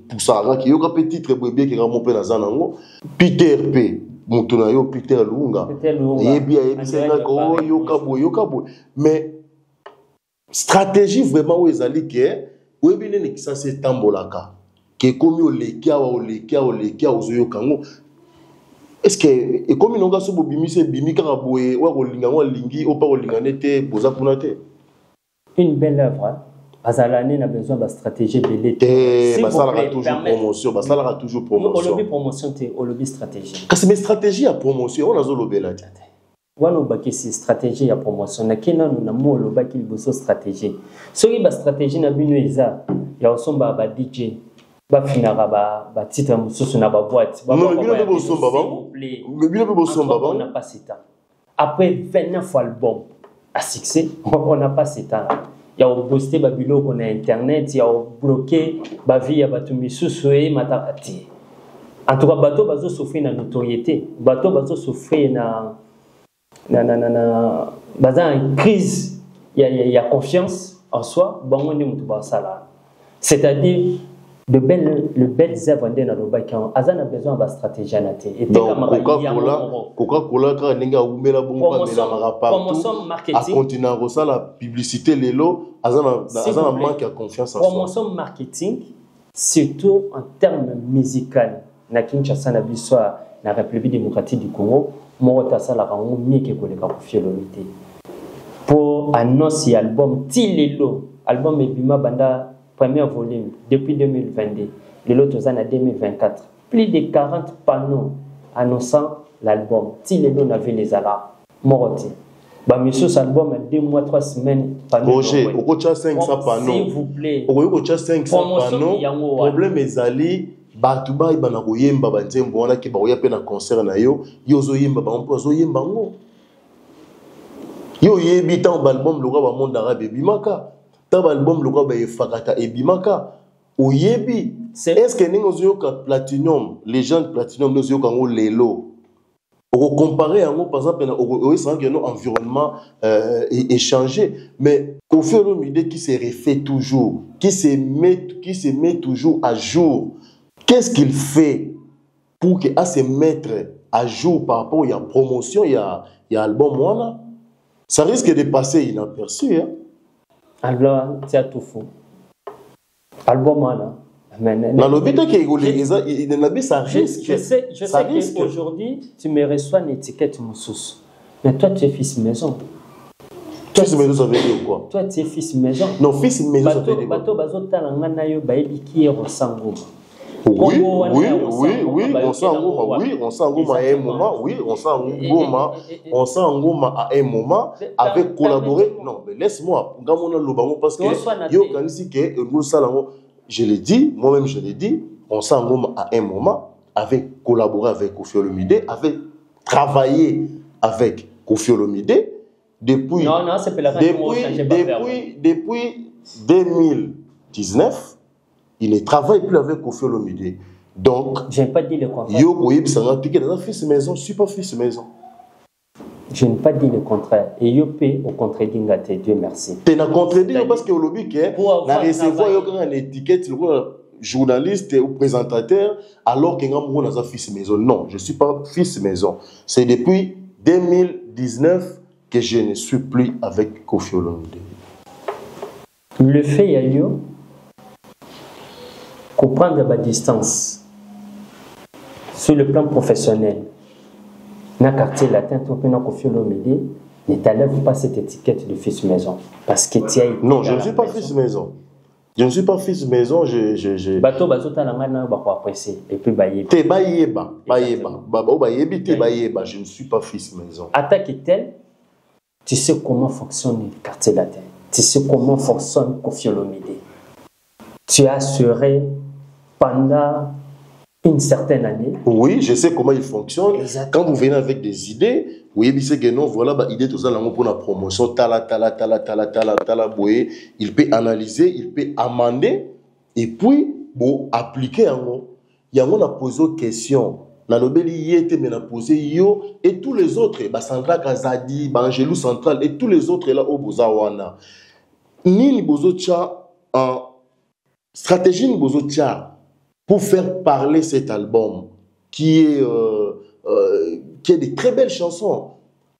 Speaker 2: Poussara, qui yoka petit titre bébé qui ramon penazanango, Peter P. Montonayo, Peter Lunga. Yebi, Yokabo. Mais stratégie vraiment où Ezali qui est, où est bien que ça c'est Tambolaka. Qui est comme au lekia ozoyo kango. Est-ce que et comme on a ce bimi c'est bimi karaboué ou rolinga lingi ou pas rolinganete boza kunate.
Speaker 1: Une belle œuvre. Azalane a besoin de stratégie de l'été.
Speaker 2: Ça aura toujours promotion. Ça aura toujours promotion.
Speaker 1: Au lobby promotion, au lobby stratégie.
Speaker 2: Parce que mes stratégies à promotion, on a zo lobby là.
Speaker 1: Wana obaki si stratégie ya promotion na kena nous na mo lobaki liboso stratégie. Soki ba stratégie na bino eza ya osomba ba DJ. Bafinara ba titre mususu na ba boîte.
Speaker 2: On
Speaker 1: n'a pas ce temps. Après 29 albums à succès, on n'a pas ce temps. Il y a boosté babilo qu'on a internet, il y a bloqué ba vie ya batu misusu e matakati. En tout cas bato bazo souffrir na notoriété, bato bazo souffrir na une crise, il y a confiance en soi, bon on est mutu ba sala. C'est-à-dire le bel œuvre dans le bacan, Azan a besoin de stratégie à la télé.
Speaker 2: Coca-Cola, quand on a ouvert la bombe, promotion marketing, à continuer à la publicité, les lots, Azan a manqué de confiance en soi.
Speaker 1: Promotion marketing, surtout en termes musicaux, na Kinshasa na biso na République démocratique du Congo, Morota sala rango mieux que les capofier l'unité. Pour annoncer album Tilelo, album Ebima Banda premier volume depuis 2022, le lot aux années 2024. Plus de 40 panneaux annonçant l'album. Si les noms avaient les alarmes, Moroti. Bah, monsieur, cet album a 2 mois, 3 semaines.
Speaker 2: Roger, au coach 500 panneaux.
Speaker 1: S'il vous plaît.
Speaker 2: Au coach 500 panneaux. Problème est allé. Batuba ibana koyemba banzembo wana ke baoya pe na concert na yo yozo yemba ba on zo yemba ngo. Yo yebi tant album le roi monde arabe bimaka. Album le quoi fakata et bimaka oyebi est-ce que nous platinum les gens de platinum nous avons lelo on comparer à par exemple un environnement échangé mais au fur et à mesure qui se refait toujours qui se met toujours à jour qu'est-ce qu'il fait pour que à se mettre à jour par rapport à la promotion il y a album voilà ça risque de passer inaperçu hein.
Speaker 1: Alors, c'est tout fou. Album,
Speaker 2: dans le but que ça risque.
Speaker 1: Je sais qu'aujourd'hui, tu me reçois une étiquette Moussous. Mais toi, tu es fils maison.
Speaker 2: Fils maison, ça veut dire quoi?
Speaker 1: Toi, tu es fils maison.
Speaker 2: Non, fils maison, ça veut dire quoi? Oui, on sent Ngoma à un moment avec collaborer. Non, mais laisse-moi, parce que je l'ai dit, moi-même je l'ai dit, on sent Ngoma à un moment avec collaborer avec Koffi Olomide, avec travailler avec Koffi Olomide depuis 2019. Il ne travaille plus avec Koffi Olomide. Donc,
Speaker 1: je n'ai pas dit le contraire.
Speaker 2: Fils maison, je ne suis pas fils maison.
Speaker 1: Je n'ai pas dit le contraire. Et Yopé au contraire Dieu merci.
Speaker 2: Tu n'as contredit parce que Olomide n'a recevoir une étiquette journaliste ou présentateur alors que je suis fils maison. Non, je ne suis pas fils maison. C'est depuis 2019 que je ne suis plus avec Koffi Olomide.
Speaker 1: Le fait, il y a qu'on prend de la distance sur le plan professionnel. Dans le quartier latin, tu as Koffi Olomide, ne t'enlève pas cette étiquette de fils maison. Parce que tu as été.
Speaker 2: Non, je ne suis pas fils maison. Je ne suis pas fils maison, je...
Speaker 1: Bateau, apprécier. Et puis,
Speaker 2: je ne suis pas fils maison.
Speaker 1: Attaque est-elle, tu sais comment fonctionne le quartier latin. Tu sais comment fonctionne Koffi Olomide. Tu as assuré pendant une certaine année.
Speaker 2: Oui, je sais comment il fonctionne. Exactement. Quand vous venez avec des idées, oui, c'est que non, voilà, bah, idée tout ça, pour la promotion, tala, il peut analyser, il peut amender, et puis, bon, appliquer un mot. Il y a a posé une question. Et tous les autres, bah, Sandra Kazadi, bah, Angelou Central, et tous les autres là, au Bozawana. Ni Bozotia, en stratégie ni Bozotia, pour faire parler cet album, qui est de très belles chansons.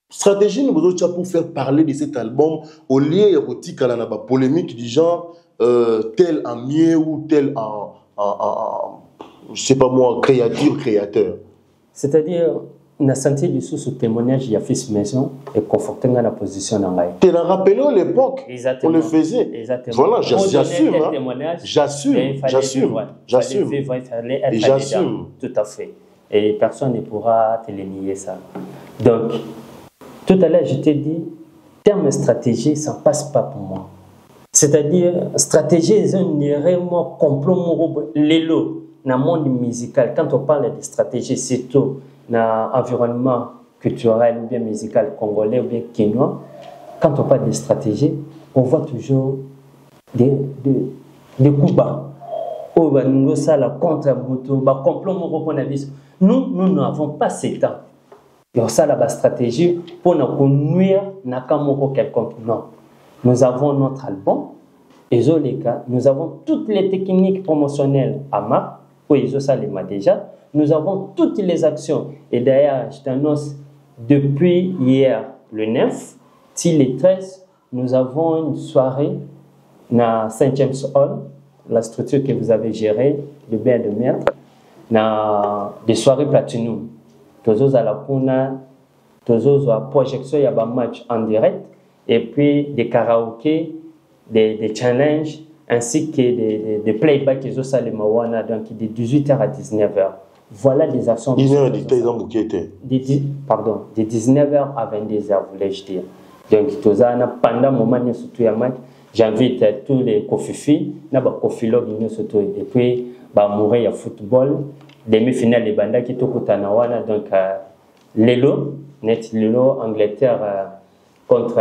Speaker 2: Stratégie ni Bozotia pour faire parler de cet album, au lieu érotique à la polémique du genre, tel un mieux ou tel un je sais pas moi, créateur.
Speaker 1: C'est-à-dire, on a senti du sous ce témoignage, il y a fils maison et conforté dans la position dans la.
Speaker 2: Tu l'as rappelé à l'époque, on le faisait.
Speaker 1: Exactement.
Speaker 2: Voilà, j'assume. J'assume.
Speaker 1: Et j'assume. Tout à fait. Et personne ne pourra te le nier ça. Donc, tout à l'heure, je t'ai dit, terme stratégie, ça ne passe pas pour moi. C'est-à-dire, stratégie, c'est un réellement complot, l'élo. Dans le monde musical, quand on parle de stratégie, surtout dans l'environnement culturel ou bien musical congolais ou bien quinois, quand on parle de stratégie, on voit toujours des coups bas. Oh, nous ça la contre complot. Nous n'avons pas ce temps. Et ça la stratégie pour nous nuire nakamoko quelconque. Non, nous avons notre album. Et nous avons toutes les techniques promotionnelles à marque. Oui, ça les déjà. Nous avons toutes les actions. Et d'ailleurs, je t'annonce, depuis hier, le 9, till le 13, nous avons une soirée dans Saint James Hall, la structure que vous avez gérée, le bain de mer, dans des soirées platinum. Tous à la Puna, tous à projection, il y a un match en direct, et puis des karaokés, des challenges, ainsi que des playbacks qui sont les Mawana, donc de 18h à 19h. Voilà des actions.
Speaker 2: De
Speaker 1: 19h à 22h, voulais-je dire. Donc, pendant le moment, j'invite tous les Kofifi, Kofilogues, et puis, il y a football, demi-finale de Banda qui donc, Lelo, Angleterre contre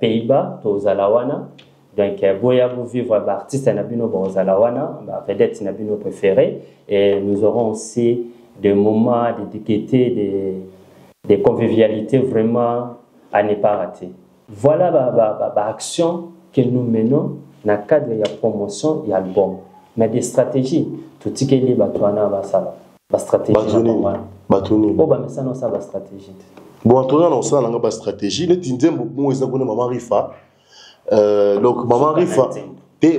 Speaker 1: Pays-Bas, Tozalawana. Donc, vous vivre artiste Nabino Bozalawana, vedette Nabino préféré, et nous aurons aussi des moments d'étiqueté, des convivialités vraiment à ne pas rater. Voilà l'action que nous menons dans le cadre de la promotion et l'album. Mais des stratégies, tout ce qui est libre, la stratégie. Oh, mais ça, non, ça va stratégie.
Speaker 2: Bon, en tout cas, on a une stratégie. Nous avons Maman Rifa. Donc, Maman Rifa,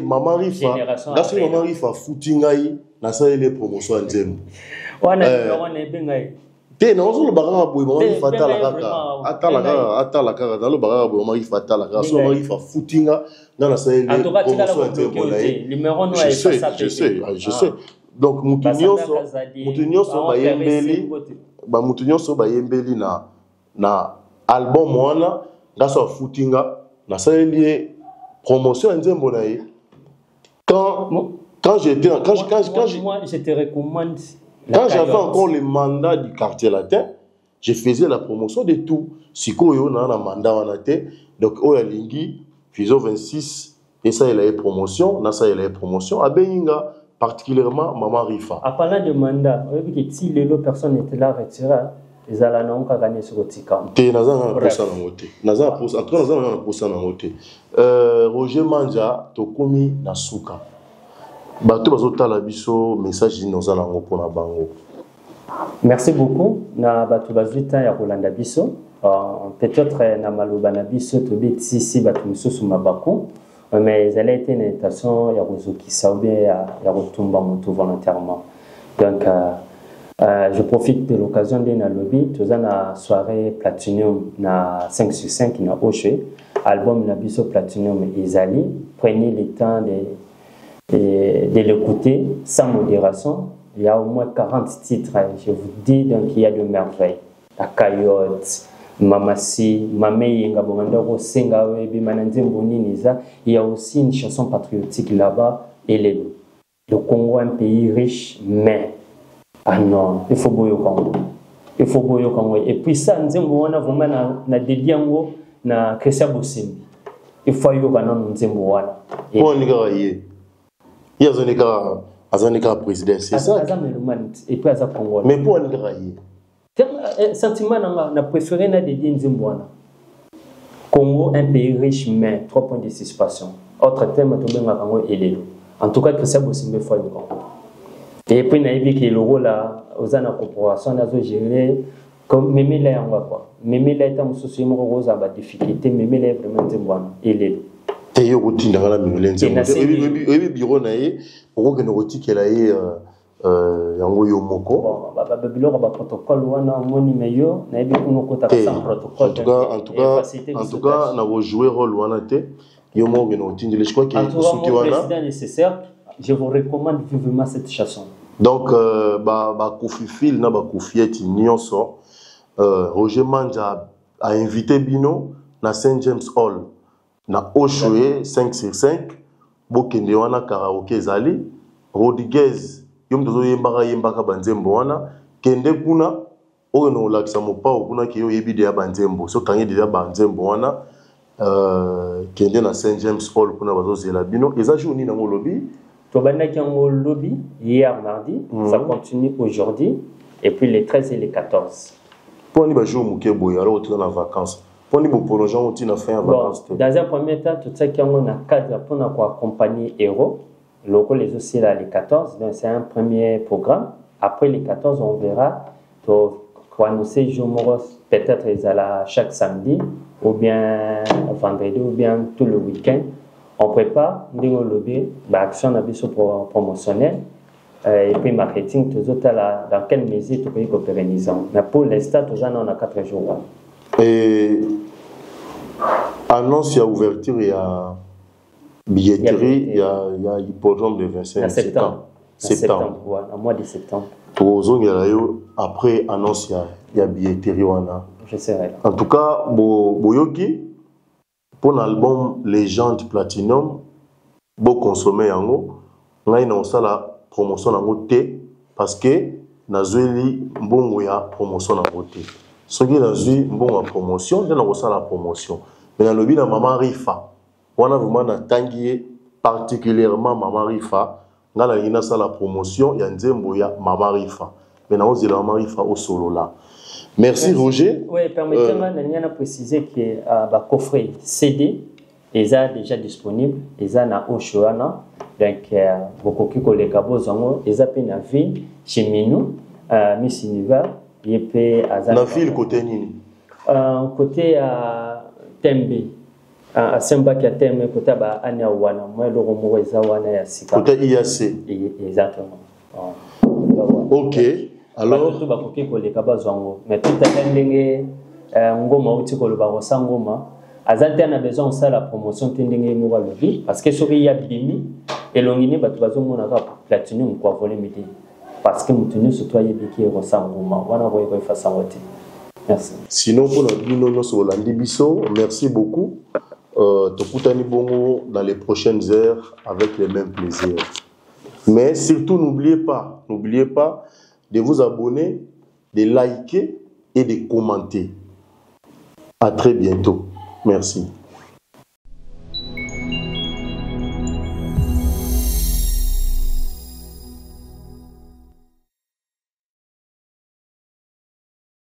Speaker 2: Maman Rifa, là, c'est Maman Rifa, footingaï, na ça, il est promotion en Zem.
Speaker 1: On est bien.
Speaker 2: Te na ozo le baranga boy Maman Rifa ata la kaka dans le baranga boy Maman Rifa ata la kaka so Maman Rifa footinga na ça, il est promotion en Zem. Je sais. Donc, Moutinho so ba yembeli na album wana, na so footinga. Na ça lié promotion en Nzembo naï. Quand j'étais moi
Speaker 1: je te recommande
Speaker 2: quand j'avais encore le mandat du quartier latin, je faisais la promotion de tout. Siko yo na mandat wana te. Donc oya lingi Fizo 26 et ça il a eu promotion, na ça il a eu promotion à Benga particulièrement Maman Rifa.
Speaker 1: À parlant de mandat, on a vu que si les personnes étaient là retirées. Les Alanons ont gagné sur le Tikam.
Speaker 2: Roger Manja, Tokomi Nasuka. Bato bazota la biso message d'innocent pour na bango.
Speaker 1: Merci beaucoup. Na batu bazwita ya Rolanda biso. Peut-être na maloba na biso to beti si batu misusu mabaku. Mais elle a été une invitation ya Rozuki Saoube ya Rotumba Moutou volontairement. Donc je profite de l'occasion de na lobby. Tous na soirée Platinum na 5 sur 5 na Oche. Album na biso Platinum Isali. Prenez le temps de l'écouter sans modération. Il y a au moins 40 titres, je vous dis, donc il y a de merveilles. La Coyote, Mamasi, Mamei, il y a aussi une chanson patriotique là-bas, et le Congo est un pays riche, mais ah non, il faut boire au Congo. Il faut boire au Congo. Et puis ça, nous avons vraiment dédié na Christian Bossim. Il faut y avoir un Nzemboana.
Speaker 2: Pour un gars, il y a un gars. Azanika président, c'est ça.
Speaker 1: Et puis Aza Congo.
Speaker 2: Mais pour un graïe.
Speaker 1: Sentiment n'a préféré na dédié Nzimboana. Congo, un pays riche, mais 3 points de participation. Autre thème, tout le monde est l'élo. En tout cas, Christian Bossimbe fois le Congo. Et puis, il y a eu le rôle là, aux années corporation, on a géré comme Mémé là, on va quoi. Mémé là, est un souci, rose à la difficulté, Mémé là, vraiment Nzimboana. Et l'élo.
Speaker 2: Et routine dans la et bureau naïe pour que nous routine qu'elle aille yango yo moko
Speaker 1: protocole wana moni meilleur na ebi kuno kota sans protocole
Speaker 2: en tout cas na vos jouer rôle wana te yo mo que nous routine je crois que
Speaker 1: souki wana président nécessaire je vous recommande vivement cette chanson
Speaker 2: donc ba Koufifil na ba Koufiet nyonso Roger Manja a invité Bino na Saint James Hall na Ochoé 5 sur 5 bokende wana karaoke zali Rodriguez yom tozo yembaka banzembo wana kende kuna oyo no lakisa mopa kuna ki yo yebide ya banzembo so kangi de ya banzembo wana kende na Saint James Hall kuna bazo zela bino eza jour ni na lobby
Speaker 1: to banda ki ngo lobby hier mardi ça continue aujourd'hui et puis les 13 et les 14
Speaker 2: pour ni ba jour mukebo alors tu dans vacances. Pour nous prolonger, on tient fin vacances.
Speaker 1: Dans un premier temps, tout ça qui a un cadre pour nous accompagner Héros. Les aussi là les 14. Donc c'est un premier programme. Après les 14, on verra. Pour annoncer jour peut-être ils allaient chaque samedi ou bien vendredi ou bien tout le week-end. On prépare nous lobby, action promotionnelle et puis marketing tout ça là dans quelle mesure tu peux pérenniser. Mais pour l'instant, tout ça on a 4 jours.
Speaker 2: Et annonce, il y a ouverture, il y a billetterie, il y a hippodrome de 25 septembre.
Speaker 1: Septembre, au mois de septembre.
Speaker 2: Après annonce, il y a billetterie.
Speaker 1: Je serai là.
Speaker 2: En tout cas, Boyoki, pour l'album Légende Platinum, beau consommer yango, là il y a la promotion en T parce que Nazweli mbongo ya promotion en T. Ce qui est dans une bonne promotion, on a la promotion. Mais dans le but de Maman Rifa, on a vraiment tangué particulièrement Maman Rifa. Dans la promotion, il y a un Maman Rifa. Mais dans le Maman Rifa au solo là. Merci Roger.
Speaker 1: Oui, permettez-moi de préciser que le coffret CD est déjà disponible. Il est à Oshoana. Donc, beaucoup de collègues ils ont une ville chez Minou, Miss Univers.
Speaker 2: La ville côté Nini
Speaker 1: côté Tembe à Semba qui a Tembe côté Anya Wana moi le romo wana ya sika
Speaker 2: côté IAC
Speaker 1: exactement
Speaker 2: ok alors
Speaker 1: tout ba koki ko le kabazwango mais tout à ndenge ngoma uti ko le ba ngoma azalta na besoin ça la promotion tendenge mo ba lobby parce que soki ya bimi elongini ba tubazo mona ka platinum quoi voler midi parce que nous tenons sur toi et qui est ressemblant. Merci.
Speaker 2: Sinon, pour nous, merci beaucoup. Tokutani Bongo dans les prochaines heures avec les mêmes plaisirs. Mais surtout, n'oubliez pas de vous abonner, de liker et de commenter. À très bientôt. Merci.